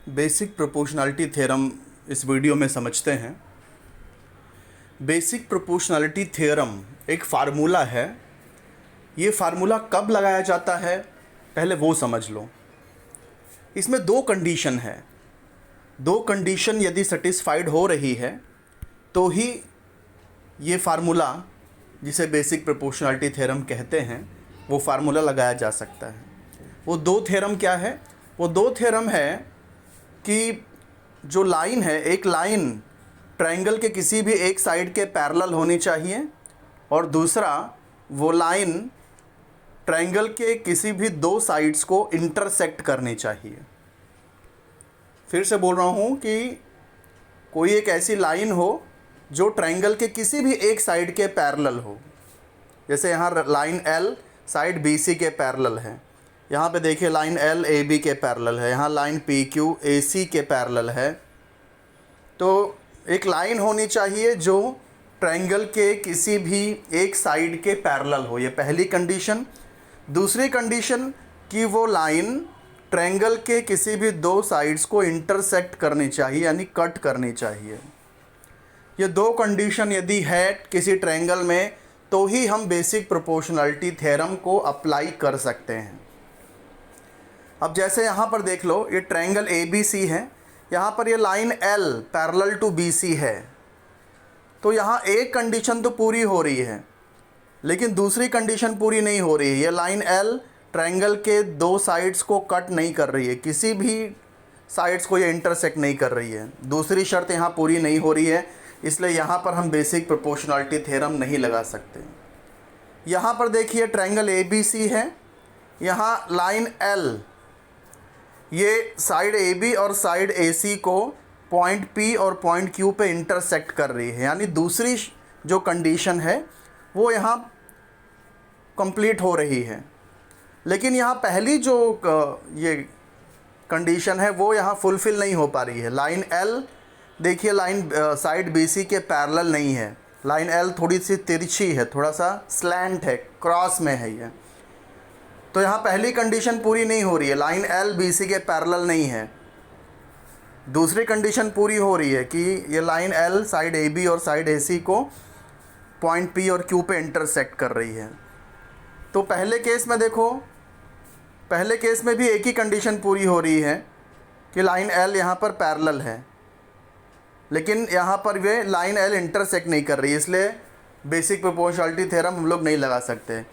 Basic proportionality theorem इस video में समझते हैं। बेसिक प्रोपोर्शनैलिटी थ्योरम एक फार्मूला है। ये फार्मूला कब लगाया जाता है पहले वो समझ लो। इसमें दो कंडीशन है। दो कंडीशन यदि सेटिस्फाइड हो रही है तो ही ये फार्मूला, जिसे बेसिक प्रोपोर्शनैलिटी थ्योरम कहते हैं, वो फार्मूला लगाया जा सकता है। वो दो थ्योरम क्या है? वो दो थ्योरम है कि जो लाइन है, एक लाइन ट्रायंगल के किसी भी एक साइड के पैरेलल होनी चाहिए और दूसरा वो लाइन ट्रायंगल के किसी भी दो साइड्स को इंटरसेक्ट करनी चाहिए। फिर से बोल रहा हूँ कि कोई एक ऐसी लाइन हो जो ट्रायंगल के किसी भी एक साइड के पैरेलल हो। जैसे यहाँ लाइन L साइड BC के पैरेलल है, यहाँ पे देखिए लाइन L AB के पैरेलल है, यहाँ लाइन PQ AC के पैरेलल है। तो एक लाइन होनी चाहिए जो ट्रायंगल के किसी भी एक साइड के पैरेलल हो, ये पहली कंडीशन। दूसरी कंडीशन कि वो लाइन ट्रायंगल के किसी भी दो साइड्स को इंटरसेक्ट करनी चाहिए, यानी कट करनी चाहिए। ये दो कंडीशन यदि है किसी ट्रायंगल में तो ही हम बेसिक प्रोपोर्शनैलिटी थ्योरम को अप्लाई कर सकते हैं। अब जैसे यहाँ पर देख लो, ये ट्रायंगल ABC है, यहाँ पर ये line L parallel to BC है। तो यहाँ एक कंडीशन तो पूरी हो रही है लेकिन दूसरी कंडीशन पूरी नहीं हो रही है। ये लाइन L ट्रायंगल के दो साइड्स को कट नहीं कर रही है, किसी भी साइड्स को ये इंटरसेक्ट नहीं कर रही है। दूसरी शर्त यहाँ पूरी नहीं हो रही है, इसलिए यहाँ पर हम बेसिक प्रोपोर्शनैलिटी थ्योरम नहीं लगा सकते। यहाँ पर देखिए ट्रायंगल ABC है, यहाँ लाइन L ये साइड AB और साइड AC को पॉइंट P और पॉइंट Q पे इंटरसेक्ट कर रही है, यानी दूसरी जो कंडीशन है वो यहाँ कंप्लीट हो रही है। लेकिन यहाँ पहली जो ये कंडीशन है वो यहाँ फुलफ़िल नहीं हो पा रही है। लाइन L देखिए लाइन साइड BC के पैरेलल नहीं है, लाइन L थोड़ी सी तिरछी है, थोड़ा सा स्लैंट है, क्रॉस में है ये। तो यहाँ पहली कंडीशन पूरी नहीं हो रही है, लाइन L BC के पैरेलल नहीं है। दूसरी कंडीशन पूरी हो रही है कि ये लाइन L साइड AB और साइड AC को पॉइंट P और Q पे इंटरसेक्ट कर रही है। तो पहले केस में देखो, पहले केस में भी एक ही कंडीशन पूरी हो रही है कि लाइन L यहाँ पर पैरेलल है, लेकिन यहाँ पर वे लाइन L इंटरसेक्ट नहीं कर रही है, इसलिए बेसिक प्रोपोर्शनैलिटी थ्योरम हम लोग नहीं लगा सकते।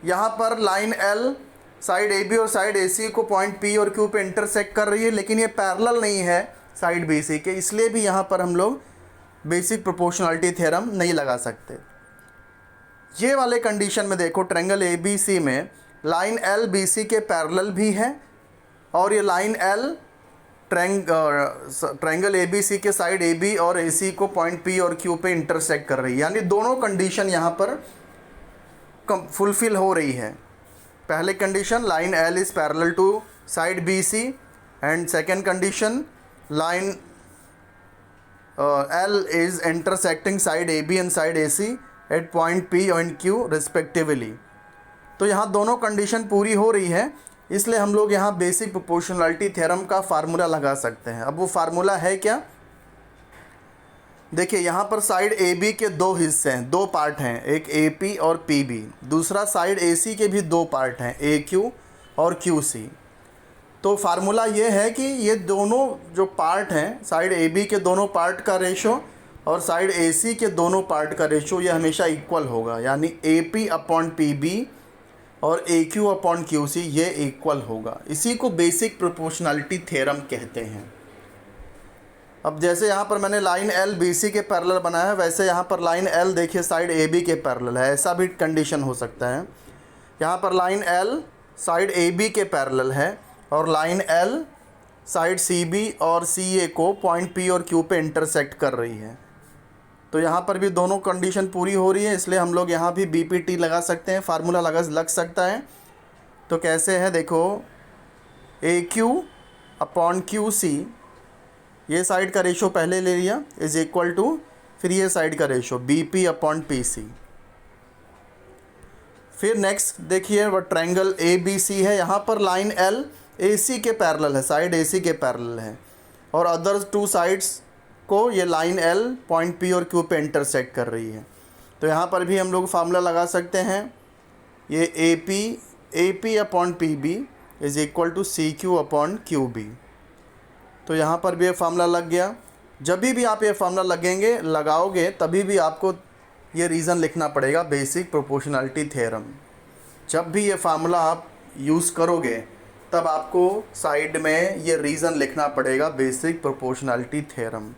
यहाँ पर लाइन L साइड AB और साइड AC को पॉइंट P और Q पे इंटरसेक्ट कर रही है, लेकिन ये पैरेलल नहीं है साइड BC के, इसलिए भी यहाँ पर हम लोग बेसिक प्रोपोर्शनैलिटी थ्योरम नहीं लगा सकते। ये वाले कंडीशन में देखो, ट्रायंगल ABC में लाइन L BC के पैरेलल भी है और ये लाइन L ट्रायंगल ABC के साइड AB और AC को पॉइंट P और Q पे इंटरसेक्ट कर रही है, यानी दोनों कंडीशन यहाँ पर फुलफ़िल हो रही है। पहले condition line L is parallel to side BC and second condition line L is intersecting side AB and side AC at point P and Q respectively. तो यहाँ दोनों कंडीशन पूरी हो रही है, इसलिए हम लोग यहाँ बेसिक प्रोपोर्शनैलिटी थ्योरम का फार्मूला लगा सकते हैं। अब वो फार्मूला है क्या? देखिए यहाँ पर साइड AB के दो हिस्से हैं, दो पार्ट हैं, एक AP और PB। दूसरा साइड AC के भी दो पार्ट हैं, AQ और QC। तो फार्मूला ये है कि ये दोनों जो पार्ट हैं, साइड AB के दोनों पार्ट का रेशो और साइड AC के दोनों पार्ट का रेशो ये हमेशा इक्वल होगा, यानी AP अपॉन PB और AQ अपॉन QC ये इक्वल होगा। इसी को बेसिक प्रोपोर्शनैलिटी थ्योरम कहते हैं। अब जैसे यहाँ पर मैंने लाइन L BC के पैरेलल बनाया है, वैसे यहाँ पर लाइन L देखिए साइड AB के पैरेलल है, ऐसा भी कंडीशन हो सकता है। यहाँ पर लाइन L साइड AB के पैरेलल है और लाइन L साइड CB और CA को पॉइंट P और Q पे इंटरसेक्ट कर रही है। तो यहाँ पर भी दोनों कंडीशन पूरी हो रही है, इसलिए हम लोग यहाँ भी BPT लगा सकते हैं, फार्मूला लग सकता है। तो कैसे है देखो, AQ अपॉन QC, ये साइड का रेशो पहले ले लिया, इज़ इक्वल टू फिर ये साइड का रेशो BP अपॉन PC। फिर नेक्स्ट देखिए वो ट्रायंगल ABC है, यहाँ पर लाइन L AC के पैरेलल है, साइड AC के पैरेलल है। और अदर टू साइड्स को ये लाइन L पॉइंट P और Q पे इंटरसेक्ट कर रही है। तो यहाँ पर भी हम लोग फार्मूला लगा सकते हैं, ये AP upon PB is equal to CQ upon QB। तो यहाँ पर भी ये फार्मूला लग गया। जब भी आप ये फार्मूला लगाओगे तभी भी आपको ये रीज़न लिखना पड़ेगा, बेसिक प्रोपोर्शनैलिटी थ्योरम। जब भी ये फार्मूला आप यूज़ करोगे तब आपको साइड में ये रीज़न लिखना पड़ेगा, बेसिक प्रोपोर्शनैलिटी थ्योरम।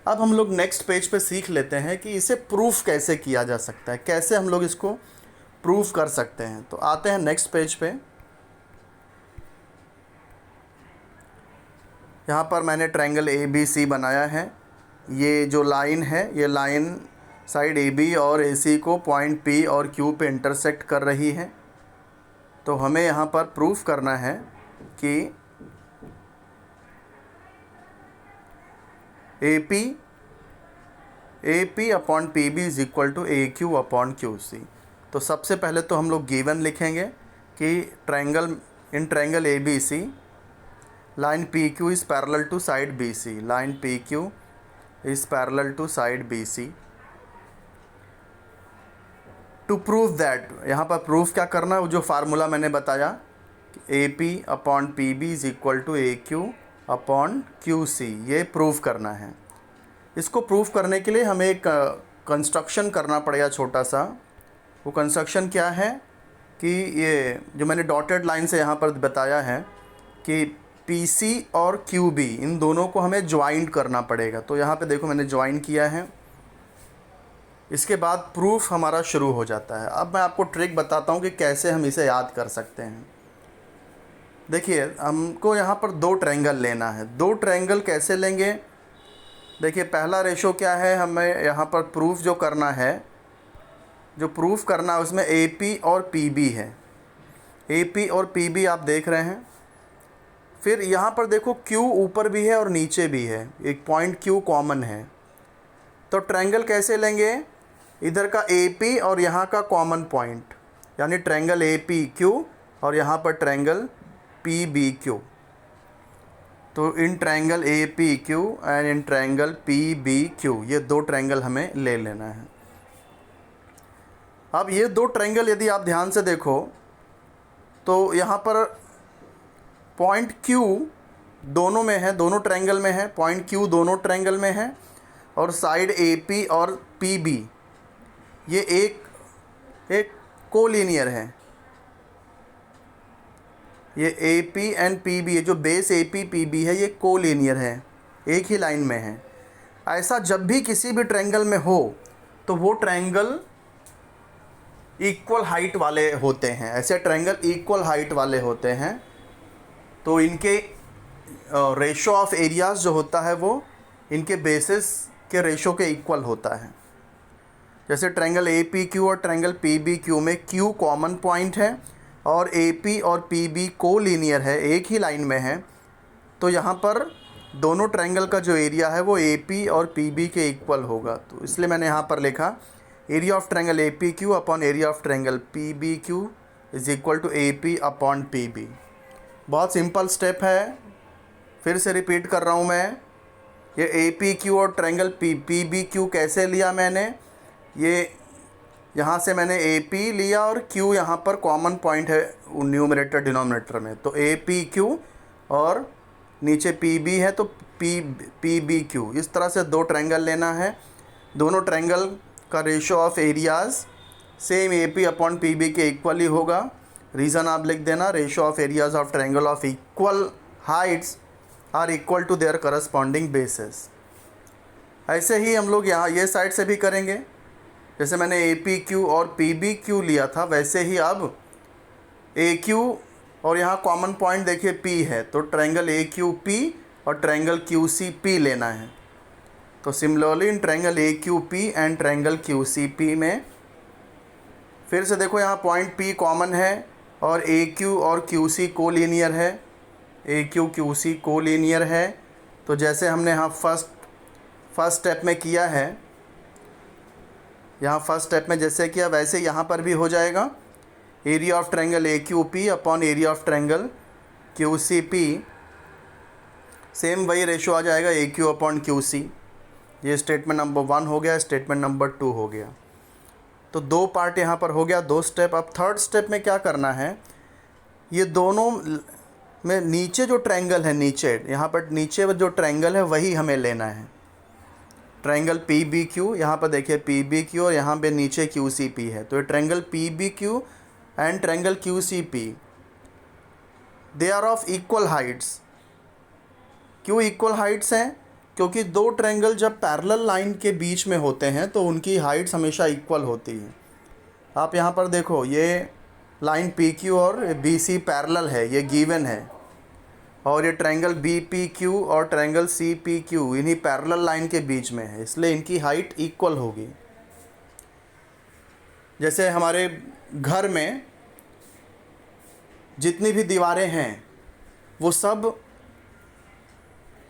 अब हम लोग नेक्स्ट पेज पे सीख लेते हैं कि इसे प्रूफ कैसे किया जा सकता है, कैसे हम लोग इसको प्रूफ कर सकते हैं। तो आते हैं नेक्स्ट पेज पे। यहाँ पर मैंने ट्रायंगल ABC बनाया है। ये जो लाइन है, ये लाइन साइड AB और AC को पॉइंट P और Q पे इंटरसेक्ट कर रही है। तो हमें यहाँ पर प्रूफ करना है कि AP upon PB is equal to AQ upon QC। तो सबसे पहले तो हम लोग गिवन लिखेंगे कि in triangle ABC line PQ is parallel to side BC, line PQ is parallel to side BC। To prove that, यहाँ पर प्रूफ क्या करना है, वो जो फार्मूला मैंने बताया कि AP upon PB is equal to AQ upon QC, ये प्रूफ करना है। इसको प्रूफ करने के लिए हमें एक कंस्ट्रक्शन करना पड़ेगा छोटा सा। वो कंस्ट्रक्शन क्या है कि ये जो मैंने डॉटेड लाइन से यहाँ पर बताया है कि PC और QB इन दोनों को हमें ज्वाइंट करना पड़ेगा। तो यहाँ पे देखो मैंने ज्वाइन किया है। इसके बाद प्रूफ हमारा शुरू हो जाता है। अब मैं आपको ट्रिक बताता हूँ कि कैसे हम इसे याद कर सकते हैं। देखिए, हमको यहाँ पर दो ट्रायंगल लेना है। दो ट्रायंगल कैसे लेंगे? देखिए, पहला रेशो क्या है, हमें यहाँ पर प्रूफ जो करना है, उसमें AP और PB है। AP और PB आप देख रहे हैं। फिर यहाँ पर देखो Q ऊपर भी है और नीचे भी है, एक पॉइंट Q कॉमन है। तो ट्रायंगल कैसे लेंगे? इधर का AP और यहाँ का कॉमन पॉइंट, यानी ट्रायंगल APQ और यहाँ पर ट्रायंगल PBQ। तो in triangle APQ and in triangle PBQ, ये दो ट्रायंगल हमें ले लेना है। अब ये दो ट्रायंगल यदि आप ध्यान से देखो तो यहाँ पर पॉइंट Q दोनों में है, दोनों ट्रायंगल में है। पॉइंट Q दोनों ट्रायंगल में है और साइड AP और PB ये एक कोलिनियर है। ये AP एंड PB, ये जो बेस AP PB है, ये कोलिनियर है, एक ही लाइन में है। ऐसा जब भी किसी भी ट्रायंगल में हो तो वो ट्रायंगल इक्वल हाइट वाले होते हैं। ऐसे ट्रायंगल इक्वल हाइट वाले होते हैं। तो इनके रेशो ऑफ एरियाज़ जो होता है वो इनके बेसिस के रेशो के इक्वल होता है। जैसे ट्रायंगल APQ और ट्रायंगल PBQ में Q कॉमन पॉइंट है और AP और PB कोलिनियर है, एक ही लाइन में है। तो यहाँ पर दोनों ट्रायंगल का जो एरिया है वो AP और PB के इक्वल होगा। तो इसलिए मैंने यहाँ पर लिखा area of triangle APQ upon area of triangle PBQ is equal to AP upon PB। बहुत सिंपल स्टेप है, फिर से रिपीट कर रहा हूँ मैं। ये APQ और ट्रायंगल PBQ कैसे लिया मैंने? ये यहाँ से मैंने AP लिया और Q यहाँ पर कॉमन पॉइंट है न्यूमरेटर डिनोमिनेटर में। तो APQ और नीचे PB है तो PBQ। इस तरह से दो ट्रायंगल लेना है। दोनों ट्रायंगल का ratio of areas same AP upon PB के इक्वल ही होगा। रीज़न आप लिख देना, ratio of areas of triangle of equal heights are equal to their corresponding bases. ऐसे ही हम लोग यहाँ ये साइड से भी करेंगे। जैसे मैंने APQ और PBQ लिया था, वैसे ही अब AQ और यहाँ कॉमन पॉइंट देखिए P है, तो ट्रायंगल AQP और ट्रायंगल QCP लेना है। तो similarly in triangle AQP and triangle QCP में फिर से देखो यहाँ पॉइंट P कॉमन है और AQ और QC कोलिनियर है, AQ QC कोलिनियर है। तो जैसे हमने यहाँ फर्स्ट स्टेप में किया है, यहाँ फर्स्ट स्टेप में जैसे किया वैसे यहाँ पर भी हो जाएगा। Area of triangle AQP upon area of triangle QCP same वही रेशो आ जाएगा AQ/QC। ये स्टेटमेंट नंबर 1 हो गया, स्टेटमेंट नंबर 2 हो गया। तो 2 पार्ट यहाँ पर हो गया, 2 स्टेप। अब थर्ड स्टेप में क्या करना है, ये दोनों में नीचे जो ट्रायंगल है, नीचे यहाँ पर नीचे जो ट्रायंगल है वही हमें लेना है। ट्रायंगल PBQ, यहाँ पर देखिए PBQ और यहाँ पे नीचे QCP है। तो ये triangle PBQ and triangle QCP they are of equal heights. क्यों इक्वल हाइट्स हैं? क्योंकि दो ट्रायंगल जब पैरेलल लाइन के बीच में होते हैं तो उनकी हाइट्स हमेशा इक्वल होती है। आप यहाँ पर देखो, ये लाइन PQ और BC पैरेलल है, ये गिवन है। और ये ट्रायंगल BPQ और ट्रायंगल CPQ इन्हीं पैरेलल लाइन के बीच में है, इसलिए इनकी हाइट इक्वल होगी। जैसे हमारे घर में जितनी भी दीवारें हैं वो सब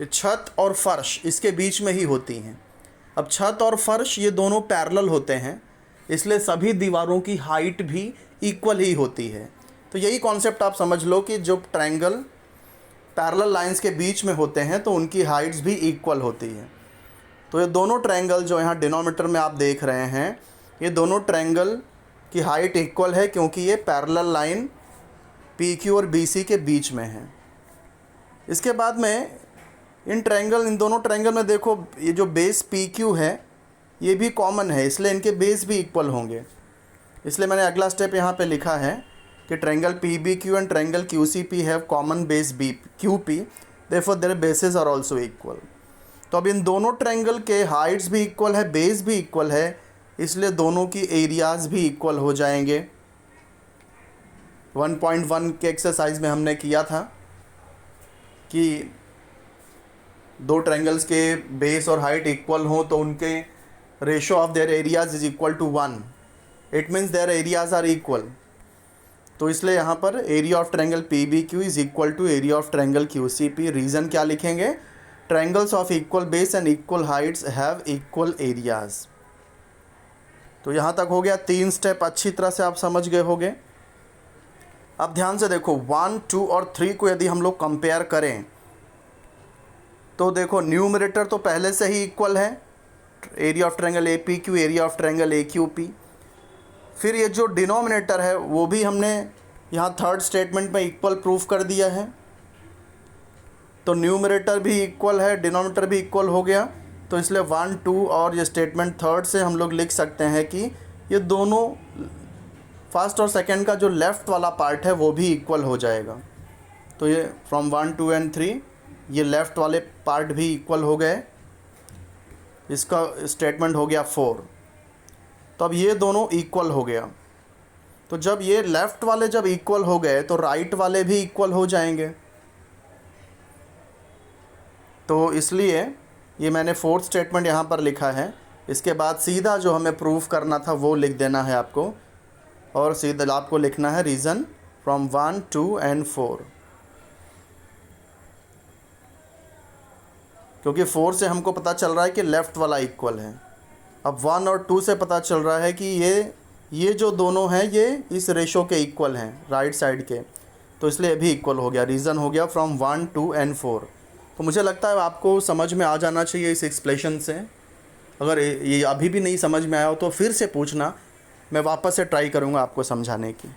छत और फर्श इसके बीच में ही होती हैं। अब छत और फर्श ये दोनों पैरेलल होते हैं, इसलिए सभी दीवारों की हाइट भी इक्वल ही होती है। तो यही कॉन्सेप्ट आप समझ लो कि जो ट्रायंगल पैरेलल लाइंस के बीच में होते हैं तो उनकी हाइट्स भी इक्वल होती है। तो ये दोनों ट्रायंगल जो यहाँ डिनोमिनेटर में आप देख रहे हैं, ये दोनों ट्रायंगल की हाइट इक्वल है क्योंकि ये पैरेलल लाइन PQ और BC के बीच में है। इसके बाद में इन दोनों ट्रायंगल में देखो, ये जो बेस PQ है ये भी कॉमन है, इसलिए इनके बेस भी इक्वल होंगे। इसलिए मैंने अगला स्टेप यहाँ पे लिखा है कि triangle PBQ and triangle QCP have common base QP, therefore their bases are also equal. तो अब इन दोनों ट्रायंगल के हाइट्स भी इक्वल है, बेस भी इक्वल है, इसलिए दोनों की एरियाज़ भी इक्वल हो जाएंगे। 1.1 के एक्सरसाइज में हमने किया था कि दो ट्रायंगल्स के बेस और हाइट इक्वल हो तो उनके ratio of their areas is equal to 1। It means their areas are equal. तो इसलिए यहाँ पर area of triangle PBQ is equal to area of triangle QCP। Reason क्या लिखेंगे? Triangles of equal base and equal heights have equal areas. तो यहाँ तक हो गया, 3 स्टेप अच्छी तरह से आप समझ गए होंगे। अब ध्यान से देखो, 1, 2 और 3 को यदि हम लोग कंपेयर करें तो देखो न्यूमरेटर तो पहले से ही इक्वल है, area of triangle APQ, area of triangle AQP। फिर ये जो डिनोमिनेटर है वो भी हमने यहाँ थर्ड स्टेटमेंट में इक्वल प्रूफ कर दिया है। तो न्यूमरेटर भी इक्वल है, डिनोमिनेटर भी इक्वल हो गया। तो इसलिए 1, 2 और ये स्टेटमेंट थर्ड से हम लोग लिख सकते हैं कि ये दोनों फर्स्ट और सेकंड का जो लेफ़्ट वाला पार्ट है वो भी इक्वल हो जाएगा। तो ये फ्रॉम 1, 2 एंड 3 ये लेफ़्ट वाले पार्ट भी इक्वल हो गए। इसका स्टेटमेंट हो गया 4। तो अब ये दोनों इक्वल हो गया। तो जब ये लेफ़्ट वाले जब इक्वल हो गए तो राइट वाले भी इक्वल हो जाएंगे। तो इसलिए ये मैंने फोर्थ स्टेटमेंट यहाँ पर लिखा है। इसके बाद सीधा जो हमें प्रूफ करना था वो लिख देना है आपको, और सीधा आपको लिखना है रीज़न फ्रॉम 1, 2 एंड 4। क्योंकि 4 से हमको पता चल रहा है कि लेफ़्ट वाला इक्वल है। अब 1 और 2 से पता चल रहा है कि ये जो दोनों हैं ये इस रेशो के इक्वल हैं, राइट साइड के। तो इसलिए भी इक्वल हो गया। रीज़न हो गया फ्रॉम 1, 2 एंड 4। तो मुझे लगता है आपको समझ में आ जाना चाहिए इस एक्सप्लेशन से। अगर ये अभी भी नहीं समझ में आया हो तो फिर से पूछना, मैं वापस से ट्राई करूँगा आपको समझाने की।